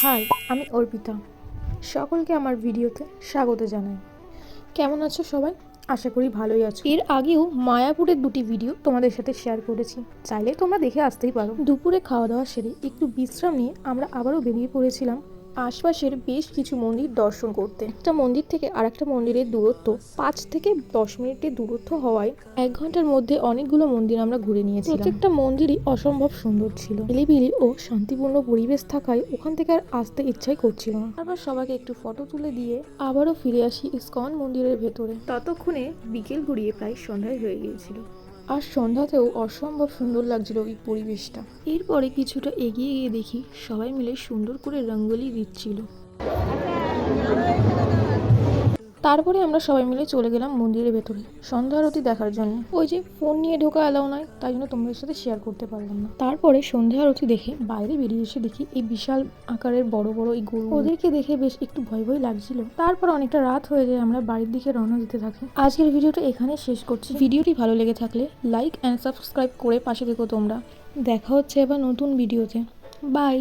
High, আমি অর্পিতা। সকলকে আমার ভিডিওতে স্বাগত জানাই। কেমন আছো সবাই? আশা করি ভালোই আছো। এর আগেও মায়াপুরের দুটি ভিডিও তোমাদের সাথে শেয়ার করেছি, চাইলে তোমরা দেখে আসতেই পারো। দুপুরে খাওয়া দাওয়া সেরে একটু বিশ্রাম নিয়ে আমরা আবারও বেরিয়ে পড়েছিলাম আশপাশের বেশ কিছু মন্দির দর্শন করতে। একটা মন্দির থেকে আরেকটা মন্দিরের দূরত্ব 5 থেকে 10 মিনিটের দূরত্ব হওয়ায় 1 ঘন্টার মধ্যে অনেকগুলো মন্দির আমরা ঘুরে নিয়েছিলাম। প্রত্যেকটা মন্দিরই অসম্ভব সুন্দর ছিল। নিরিবিলি ও শান্তিপূর্ণ পরিবেশ থাকায় ওখান থেকে আর আসতে ইচ্ছাই করছিল না। তারপর সবাইকে একটু ফটো তুলে দিয়ে আবারও ফিরে আসি ইসকন মন্দিরের ভেতরে। ততক্ষণে বিকেল গড়িয়ে প্রায় সন্ধ্যায় হয়ে গিয়েছিল, আর সন্ধ্যাতেও অসম্ভব সুন্দর লাগছিল ওই পরিবেশটা। এরপরে কিছুটা এগিয়ে গিয়ে দেখি সবাই মিলে সুন্দর করে রঙ্গোলি দিচ্ছিল। তারপরে আমরা সবাই মিলে চলে গেলাম মন্দিরের ভেতরে সন্ধ্যা আরতি দেখার জন্য। ওই যে ফোন নিয়ে ঢোকা এলাও নয়, তাই জন্য তোমাদের সাথে শেয়ার করতে পারলাম না। তারপরে সন্ধ্যা আরতি দেখে বাইরে বেরিয়ে এসে দেখি এই বিশাল আকারের বড় বড় এই গরু, ওদেরকে দেখে বেশ একটু ভয় ভয় লাগছিল। তারপর অনেকটা রাত হয়ে যায়, আমরা বাড়ির দিকে রওনা দিতে থাকি। আজকের ভিডিওটা এখানে শেষ করছি। ভিডিওটি ভালো লেগে থাকলে লাইক অ্যান্ড সাবস্ক্রাইব করে পাশে থেকো তোমরা। দেখা হচ্ছে এবার নতুন ভিডিওতে। বাই।